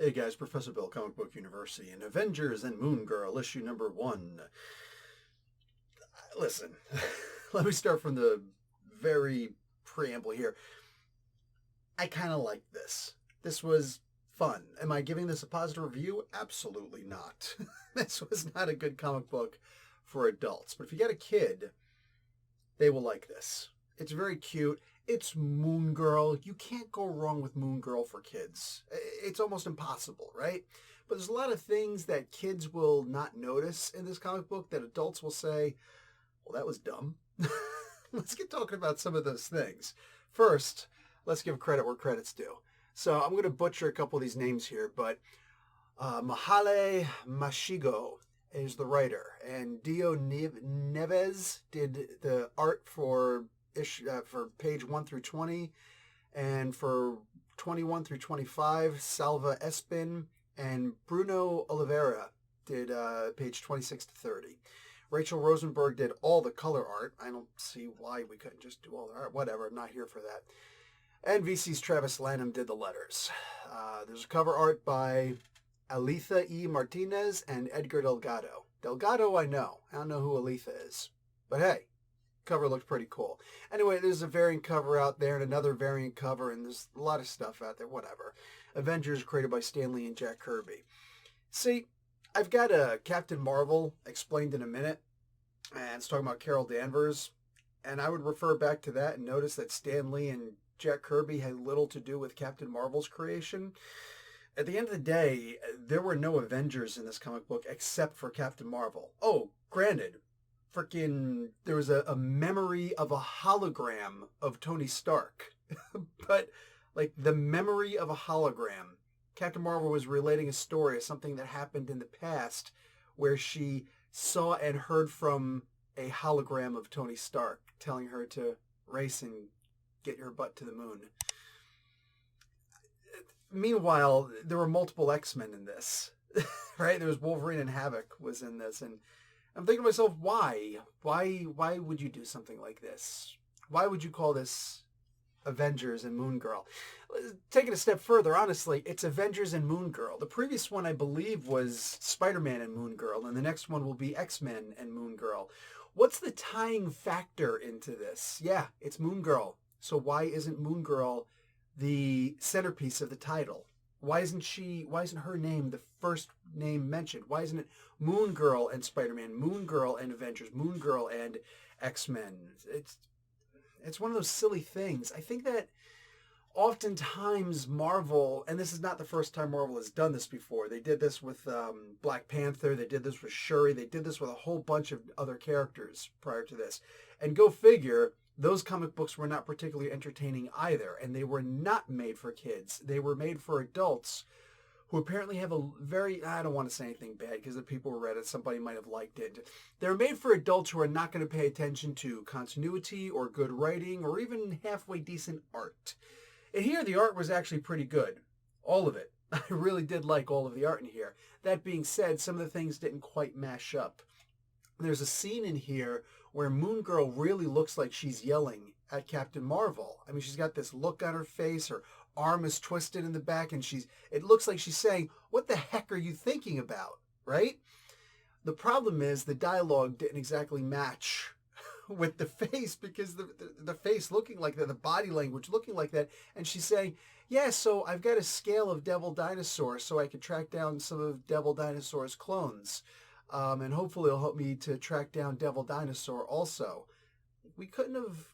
Hey guys, Professor Bill, Comic Book University, and Avengers and Moon Girl, issue number 1. Listen, let me start from the very preamble here. I kind of like this. This was fun. Am I giving this a positive review? Absolutely not. This was not a good comic book for adults. But if you got a kid, they will like this. It's very cute. It's Moon Girl. You can't go wrong with Moon Girl for kids. It's almost impossible, right? But there's a lot of things that kids will not notice in this comic book that adults will say, well, that was dumb. Let's get talking about some of those things. First, let's give credit where credit's due. So I'm going to butcher a couple of these names here, but Mahale Mashigo is the writer, and Dio Neves did the art for page 1 through 20, and for 21 through 25, Salva Espin and Bruno Oliveira did page 26 to 30. Rachel Rosenberg did all the color art. I don't see why we couldn't just do all the art. Whatever, I'm not here for that. And VC's Travis Lanham did the letters. There's a cover art by Alitha E. Martinez and Edgar Delgado. Delgado I know. I don't know who Alitha is. But hey, cover looks pretty cool. Anyway, there's a variant cover out there and another variant cover, and there's a lot of stuff out there. Whatever. Avengers created by Stan Lee and Jack Kirby. See, I've got a Captain Marvel explained in a minute, and it's talking about Carol Danvers, and I would refer back to that and notice that Stan Lee and Jack Kirby had little to do with Captain Marvel's creation. At the end of the day, there were no Avengers in this comic book except for Captain Marvel. Oh, granted, there was a memory of a hologram of Tony Stark. But, like, the memory of a hologram. Captain Marvel was relating a story of something that happened in the past where she saw and heard from a hologram of Tony Stark telling her to race and get her butt to the moon. Meanwhile, there were multiple X-Men in this, right? There was Wolverine and Havoc was in this, and I'm thinking to myself, why? Why would you do something like this? Why would you call this Avengers and Moon Girl? Take it a step further, honestly, it's Avengers and Moon Girl. The previous one, I believe, was Spider-Man and Moon Girl, and the next one will be X-Men and Moon Girl. What's the tying factor into this? Yeah, it's Moon Girl. So why isn't Moon Girl the centerpiece of the title? Why isn't her name the first name mentioned? Why isn't it Moon Girl and Spider-Man, Moon Girl and Avengers, Moon Girl and X-Men? It's one of those silly things. I think that oftentimes Marvel, and this is not the first time Marvel has done this before. They did this with Black Panther. They did this with Shuri. They did this with a whole bunch of other characters prior to this. And go figure, those comic books were not particularly entertaining either, and they were not made for kids. They were made for adults who apparently have a very, I don't want to say anything bad because the people who read it, somebody might have liked it. They're made for adults who are not going to pay attention to continuity or good writing or even halfway decent art. And here the art was actually pretty good. All of it. I really did like all of the art in here. That being said, some of the things didn't quite mash up. There's a scene in here where Moon Girl really looks like she's yelling at Captain Marvel. I mean, she's got this look on her face, her arm is twisted in the back, and it looks like she's saying, what the heck are you thinking about, right? The problem is the dialogue didn't exactly match with the face, because the face looking like that, the body language looking like that, and she's saying, yeah, so I've got a scale of Devil Dinosaur so I could track down some of Devil Dinosaur's clones. And hopefully it'll help me to track down Devil Dinosaur also. We couldn't have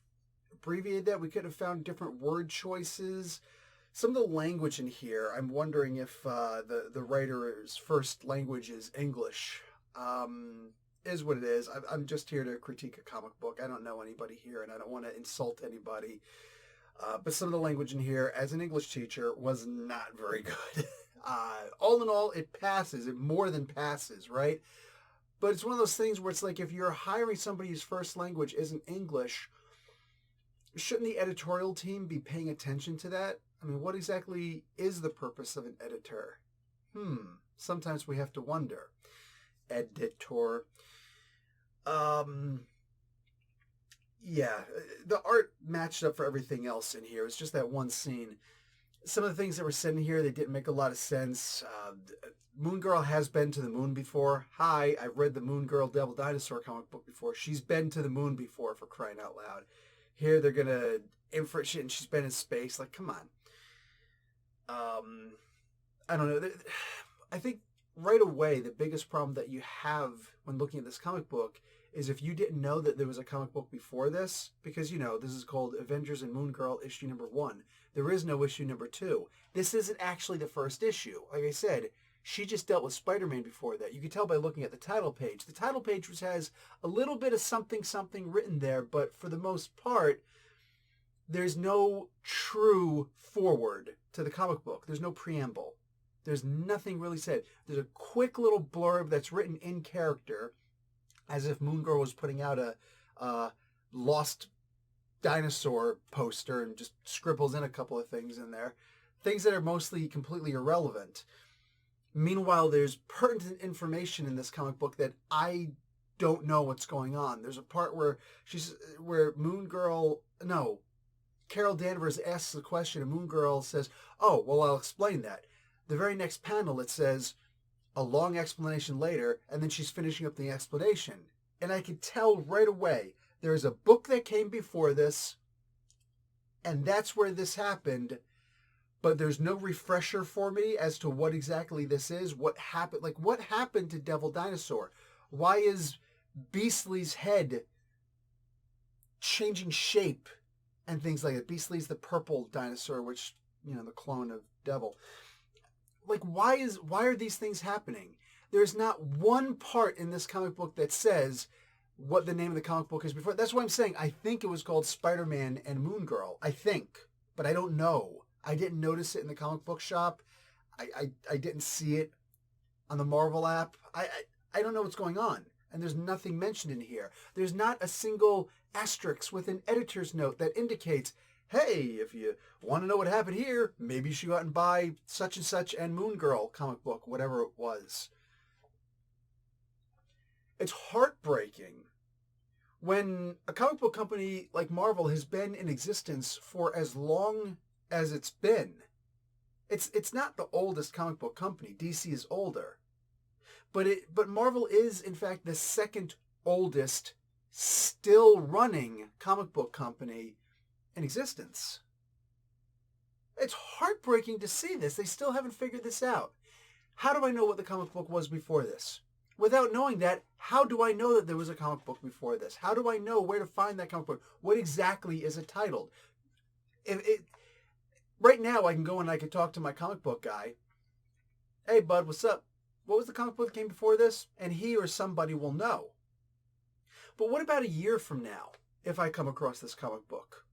abbreviated that. We could have found different word choices. Some of the language in here, I'm wondering if the writer's first language is English. Is what it is. I'm just here to critique a comic book. I don't know anybody here, and I don't want to insult anybody. But some of the language in here, as an English teacher, was not very good. All in all, it passes. It more than passes, right? But it's one of those things where it's like, if you're hiring somebody whose first language isn't English, shouldn't the editorial team be paying attention to that? I mean, what exactly is the purpose of an editor? Sometimes we have to wonder. Editor. Yeah, the art matched up for everything else in here. It's just that one scene. some of the things that were said in here, they didn't make a lot of sense. Moon Girl has been to the moon before. Hi, I've read the Moon Girl Devil Dinosaur comic book before. She's been to the moon before, for crying out loud. Here they're gonna infer shit and she's been in space. Like, come on. I don't know. I think right away the biggest problem that you have when looking at this comic book is if you didn't know that there was a comic book before this, because this is called Avengers and Moon Girl issue number 1. There is no issue number 2. This isn't actually the first issue. Like I said, she just dealt with Spider-Man before that. You can tell by looking at the title page. The title page which has a little bit of something written there, but for the most part, there's no true forward to the comic book. There's no preamble. There's nothing really said. There's a quick little blurb that's written in character, as if Moon Girl was putting out a lost dinosaur poster and just scribbles in a couple of things in there. Things that are mostly completely irrelevant. Meanwhile, there's pertinent information in this comic book that I don't know what's going on. There's a part where Carol Danvers asks a question and Moon Girl says, "Oh, well, I'll explain that." The very next panel, it says, a long explanation later, and then she's finishing up the explanation. And I could tell right away, there's a book that came before this, and that's where this happened, but there's no refresher for me as to what exactly this is, what happened to Devil Dinosaur? Why is Beastly's head changing shape and things like that? Beastly's the purple dinosaur, which, the clone of Devil. Like, why are these things happening? There's not one part in this comic book that says what the name of the comic book is before. That's why I'm saying I think it was called Spider-Man and Moon Girl. I think, but I don't know. I didn't notice it in the comic book shop. I didn't see it on the Marvel app. I don't know what's going on. And there's nothing mentioned in here. There's not a single asterisk with an editor's note that indicates, hey, if you want to know what happened here, maybe you should go out and buy such and such and Moon Girl comic book, whatever it was. It's heartbreaking when a comic book company like Marvel has been in existence for as long as it's been. It's not the oldest comic book company. DC is older. But Marvel is, in fact, the second oldest still running comic book company in existence. It's heartbreaking to see this. They still haven't figured this out. How do I know what the comic book was before this? Without knowing that, how do I know that there was a comic book before this? How do I know where to find that comic book? What exactly is it titled? Right now, I can go and I can talk to my comic book guy. Hey, bud, what's up? What was the comic book that came before this? And he or somebody will know. But what about a year from now, if I come across this comic book?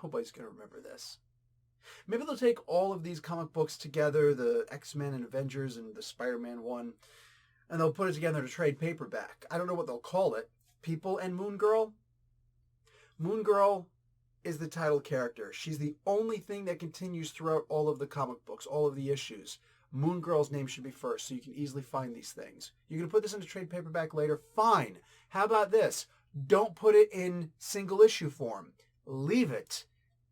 Nobody's going to remember this. Maybe they'll take all of these comic books together, the X-Men and Avengers and the Spider-Man one, and they'll put it together in a trade paperback. I don't know what they'll call it. People and Moon Girl? Moon Girl is the title character. She's the only thing that continues throughout all of the comic books, all of the issues. Moon Girl's name should be first, so you can easily find these things. You're going to put this in a trade paperback later? Fine. How about this? Don't put it in single issue form. Leave it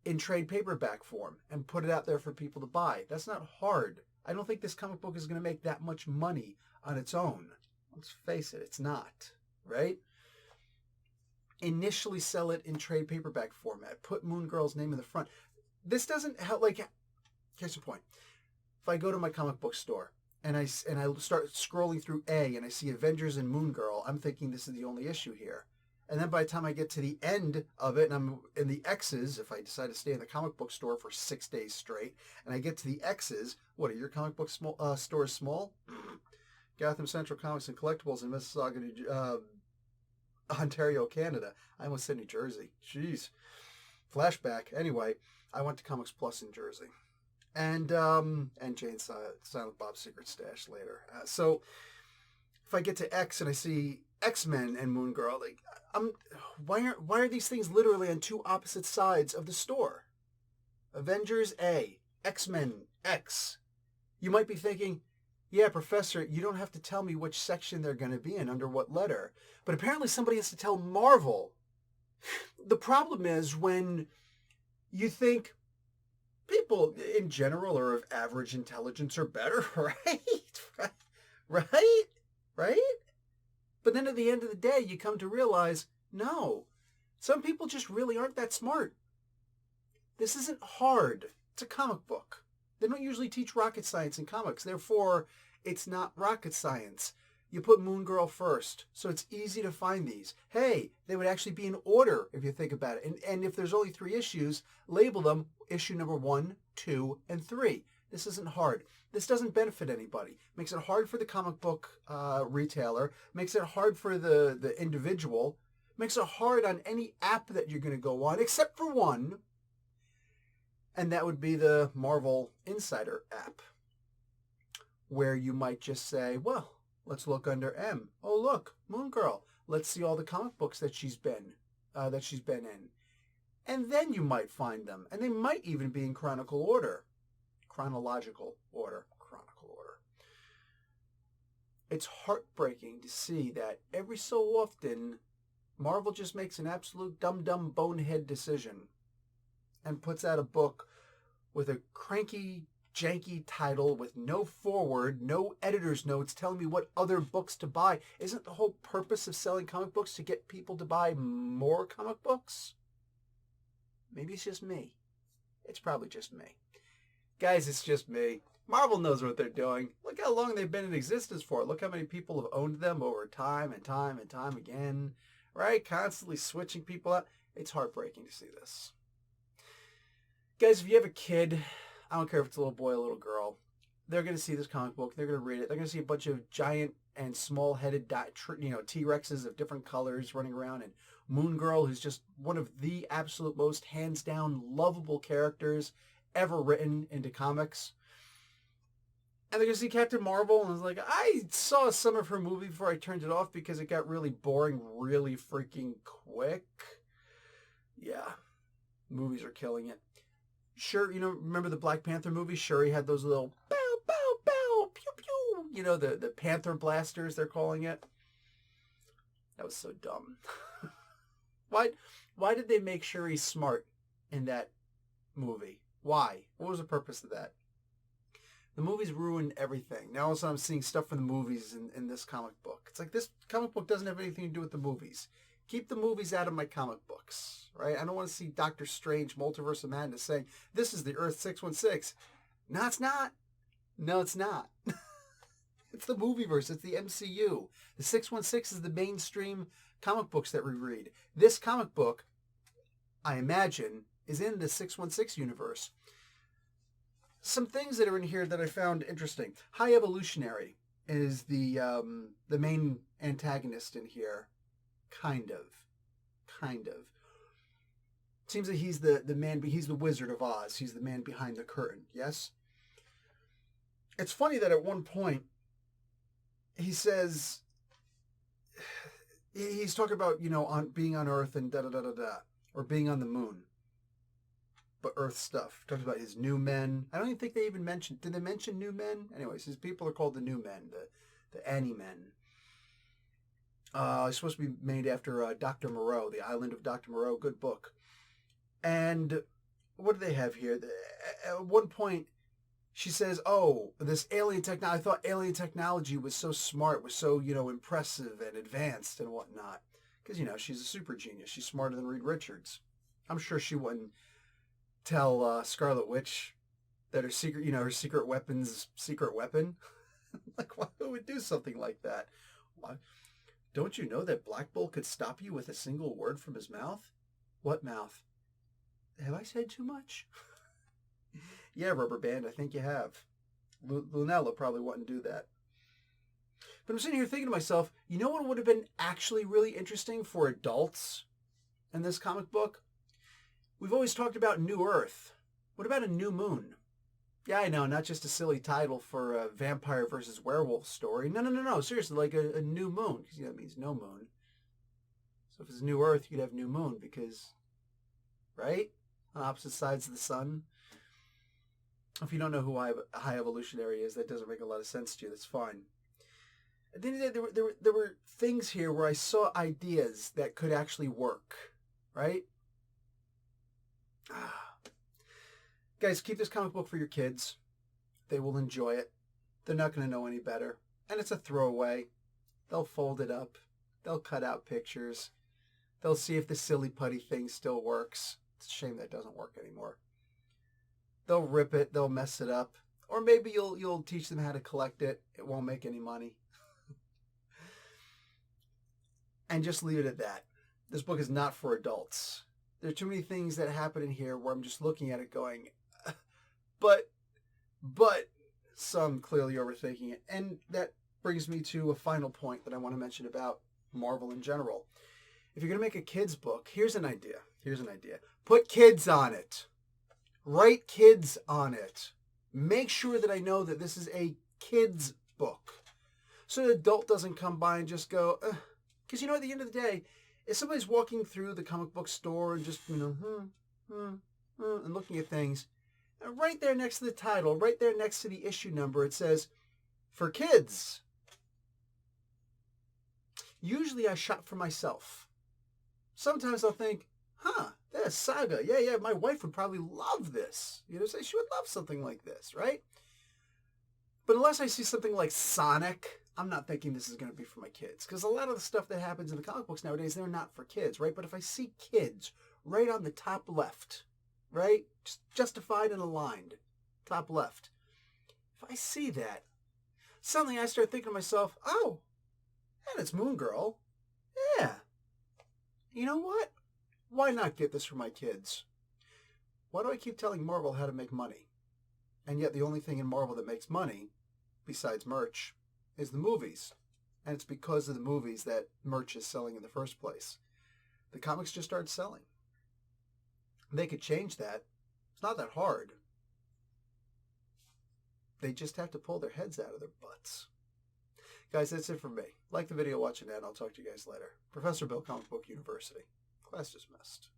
in trade paperback form and put it out there for people to buy. That's not hard. I don't think this comic book is going to make that much money on its own. Let's face it, it's not, right? Initially sell it in trade paperback format. Put Moon Girl's name in the front. This doesn't help, here's the point. If I go to my comic book store and I start scrolling through A and I see Avengers and Moon Girl, I'm thinking this is the only issue here. And then by the time I get to the end of it, and I'm in the X's, if I decide to stay in the comic book store for 6 days straight, and I get to the X's, what, are your comic book stores small? Gotham Central Comics and Collectibles in Mississauga, Ontario, Canada. I almost said New Jersey. Jeez. Flashback. Anyway, I went to Comics Plus in Jersey. And Jane's Silent Bob's Secret Stash later. So if I get to X and I see X-Men and Moon Girl, why are these things literally on two opposite sides of the store? Avengers A, X-Men X. You might be thinking, yeah, Professor, you don't have to tell me which section they're going to be in, under what letter. But apparently somebody has to tell Marvel. The problem is when you think people in general are of average intelligence or better, right? Right? Right? But then at the end of the day, you come to realize, no, some people just really aren't that smart. This isn't hard. It's a comic book. They don't usually teach rocket science in comics. Therefore, it's not rocket science. You put Moon Girl first, so it's easy to find these. Hey, they would actually be in order if you think about it. And if there's only 3 issues, label them issue number 1, 2, and 3. This isn't hard. This doesn't benefit anybody. Makes it hard for the comic book retailer. Makes it hard for the individual. Makes it hard on any app that you're going to go on, except for one. And that would be the Marvel Insider app, where you might just say, well, let's look under M. Oh, look, Moon Girl. Let's see all the comic books that she's been in. And then you might find them. And they might even be in chronological order. It's heartbreaking to see that every so often, Marvel just makes an absolute dumb bonehead decision and puts out a book with a cranky, janky title with no foreword, no editor's notes telling me what other books to buy. Isn't the whole purpose of selling comic books to get people to buy more comic books? Maybe it's just me. It's probably just me. Guys, it's just me. Marvel knows what they're doing. Look how long they've been in existence for. Look how many people have owned them over time and time and time again. Right? Constantly switching people out. It's heartbreaking to see this. Guys, if you have a kid, I don't care if it's a little boy or a little girl, they're going to see this comic book. They're going to read it. They're going to see a bunch of giant and small-headed T-Rexes of different colors running around, and Moon Girl, who's just one of the absolute most hands-down lovable characters ever written into comics. And they're going to see Captain Marvel, and I was like, I saw some of her movie before I turned it off because it got really boring really freaking quick. Yeah, movies are killing it. Sure, remember the Black Panther movie? Shuri had those little bow, bow, bow, pew, pew. The Panther blasters, they're calling it. That was so dumb. Why did they make Shuri smart in that movie? Why? What was the purpose of that? The movies ruined everything. Now all of a sudden I'm seeing stuff from the movies in this comic book. It's like this comic book doesn't have anything to do with the movies. Keep the movies out of my comic books, right? I don't want to see Doctor Strange, Multiverse of Madness saying, this is the Earth 616. No, it's not. No, it's not. It's the movieverse. It's the MCU. The 616 is the mainstream comic books that we read. This comic book, I imagine, is in the 616 universe. Some things that are in here that I found interesting. High Evolutionary is the main antagonist in here. Kind of. Seems that he's the man, he's the Wizard of Oz. He's the man behind the curtain, yes? It's funny that at one point, he says, he's talking about, on being on Earth and da-da-da-da-da, or being on the moon. But Earth stuff. Talks about his new men. I don't even think they even mentioned, did they mention new men? Anyways, his people are called the new men, the Annie-men. It's supposed to be made after Dr. Moreau, The Island of Dr. Moreau. Good book. And what do they have here? At one point, she says, oh, this alien technology, I thought alien technology was so smart, was so, impressive and advanced and whatnot. Because, she's a super genius. She's smarter than Reed Richards. I'm sure she wouldn't tell Scarlet Witch that her secret, her secret weapon's secret weapon. Like, who would do something like that? Why? Don't you know that Black Bolt could stop you with a single word from his mouth? What mouth? Have I said too much? Yeah, Rubber Band, I think you have. Lunella probably wouldn't do that. But I'm sitting here thinking to myself, you know what would have been actually really interesting for adults in this comic book? We've always talked about New Earth. What about a new moon? Yeah, I know, not just a silly title for a vampire versus werewolf story. No. Seriously, like a new moon. Because that means no moon. So if it's New Earth, you'd have new moon because, right? On opposite sides of the sun. If you don't know who High Evolutionary is, that doesn't make a lot of sense to you. That's fine. At the end of the day, there were things here where I saw ideas that could actually work, right? Guys, keep this comic book for your kids. They will enjoy it. They're not going to know any better. And it's a throwaway. They'll fold it up. They'll cut out pictures. They'll see if the silly putty thing still works. It's a shame that doesn't work anymore. They'll rip it. They'll mess it up. Or maybe you'll teach them how to collect it. It won't make any money. And just leave it at that. This book is not for adults. There are too many things that happen in here where I'm just looking at it going, but some clearly overthinking it. And that brings me to a final point that I want to mention about Marvel in general. If you're going to make a kid's book, here's an idea. Put kids on it. Write kids on it. Make sure that I know that this is a kid's book. So an adult doesn't come by and just go, because at the end of the day, if somebody's walking through the comic book store and just, and looking at things, right there next to the title, right there next to the issue number, it says, for kids. Usually I shop for myself. Sometimes I'll think, there's Saga. Yeah, my wife would probably love this. Say she would love something like this, right? But unless I see something like Sonic, I'm not thinking this is going to be for my kids. Because a lot of the stuff that happens in the comic books nowadays, they're not for kids, right? But if I see kids right on the top left, right? Just justified and aligned, top left. If I see that, suddenly I start thinking to myself, oh, and it's Moon Girl. Yeah. You know what? Why not get this for my kids? Why do I keep telling Marvel how to make money? And yet the only thing in Marvel that makes money, besides merch, is the movies. And it's because of the movies that merch is selling in the first place. The comics just started selling. They could change that. It's not that hard. They just have to pull their heads out of their butts. Guys, that's it for me. Like the video, watch it, and I'll talk to you guys later. Professor Bill, Comic Book University. Class dismissed.